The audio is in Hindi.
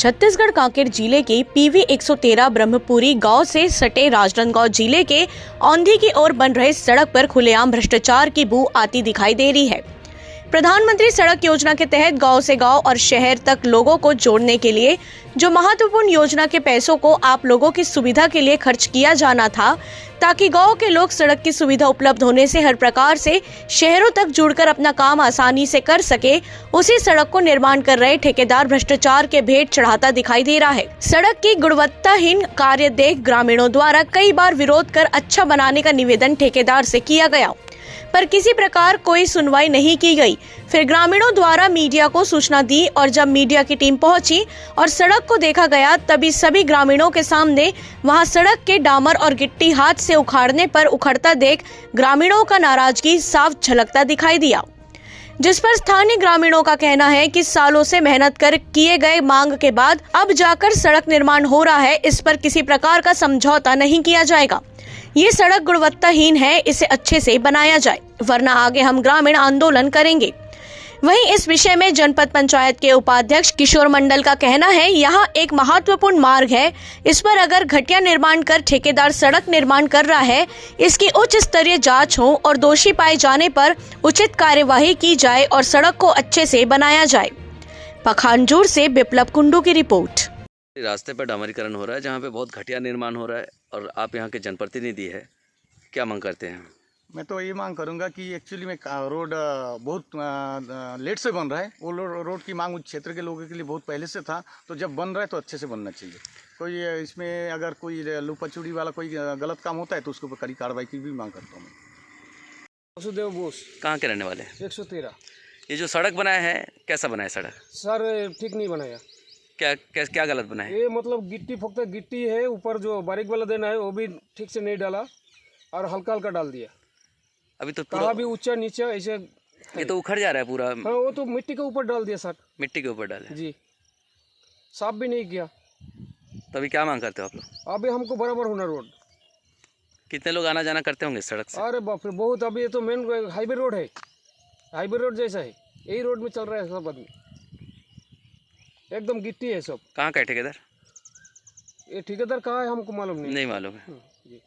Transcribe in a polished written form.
छत्तीसगढ़ कांकेर जिले के PV 113 ब्रह्मपुरी गांव से सटे राजनांदगांव जिले के औंधी की ओर बन रहे सड़क पर खुलेआम भ्रष्टाचार की बू आती दिखाई दे रही है। प्रधानमंत्री सड़क योजना के तहत गांव से गांव और शहर तक लोगों को जोड़ने के लिए जो महत्वपूर्ण योजना के पैसों को आप लोगों की सुविधा के लिए खर्च किया जाना था, ताकि गांव के लोग सड़क की सुविधा उपलब्ध होने से हर प्रकार से शहरों तक जुड़कर अपना काम आसानी से कर सके, उसी सड़क को निर्माण कर रहे ठेकेदार भ्रष्टाचार के भेंट चढ़ाता दिखाई दे रहा है। सड़क की गुणवत्ताहीन कार्य देख ग्रामीणों द्वारा कई बार विरोध कर अच्छा बनाने का निवेदन ठेकेदार से किया गया, पर किसी प्रकार कोई सुनवाई नहीं की गई। फिर ग्रामीणों द्वारा मीडिया को सूचना दी और जब मीडिया की टीम पहुंची और सड़क को देखा गया, तभी सभी ग्रामीणों के सामने वहां सड़क के डामर और गिट्टी हाथ से उखाड़ने पर उखड़ता देख ग्रामीणों का नाराजगी साफ झलकता दिखाई दिया, जिस पर स्थानीय ग्रामीणों का कहना है कि सालों से मेहनत कर किए गए मांग के बाद अब जाकर सड़क निर्माण हो रहा है, इस पर किसी प्रकार का समझौता नहीं किया जाएगा। ये सड़क गुणवत्ताहीन है, इसे अच्छे से बनाया जाए, वरना आगे हम ग्रामीण आंदोलन करेंगे। वहीं इस विषय में जनपद पंचायत के उपाध्यक्ष किशोर मंडल का कहना है, यहाँ एक महत्वपूर्ण मार्ग है, इस पर अगर घटिया निर्माण कर ठेकेदार सड़क निर्माण कर रहा है, इसकी उच्च स्तरीय जांच हो और दोषी पाए जाने पर उचित कार्यवाही की जाए और सड़क को अच्छे से बनाया जाए। पखानजूर से बिप्लब कुंडू की रिपोर्ट। रास्ते पर डामरीकरण हो रहा है, जहाँ पे बहुत घटिया निर्माण हो रहा है और आप यहाँ के जनप्रतिनिधि है, क्या मांग करते हैं? मैं तो ये मांग करूंगा कि एक्चुअली में रोड बहुत लेट से बन रहा है। वो रोड की मांग उस क्षेत्र के लोगों के लिए बहुत पहले से था, तो जब बन रहा है तो अच्छे से बनना चाहिए। कोई इसमें अगर कोई लुपचुड़ी वाला कोई गलत काम होता है तो उसके ऊपर कड़ी कार्रवाई की भी मांग करता हूँ मैं। वसुदेव बोस। कहाँ के रहने वाले हैं? 113। ये जो सड़क बनाया है, कैसा बना है सड़क? सर ठीक नहीं बनाया। क्या गलत बना है? ये मतलब गिट्टी फक्त गिट्टी है, ऊपर जो बारीक वाला देना है वो भी ठीक से नहीं डाला और हल्का हल्का डाल दिया। अभी तो कहाँ भी ऊंचा नीचे ऐसे ये तो उखड़ जा रहा है पूरा। हाँ, वो तो मिट्टी के ऊपर डाल दिया सर। मिट्टी के ऊपर डाले जी, साफ भी नहीं किया। तो अभी क्या मांग करते हो आप लोग? अभी हमको बराबर होना रोड। कितने लोग आना जाना करते होंगे सड़क से? अरे बाप रे बहुत। अभी ये तो मेन हाईवे रोड है, हाईवे रोड जैसा है, यही रोड में चल रहा है सब आदमी। एकदम गिट्टी है सब। कहाँ का है ठेकेदार? ये ठेकेदार कहाँ है हमको मालूम नहीं। नहीं मालूम है। जी।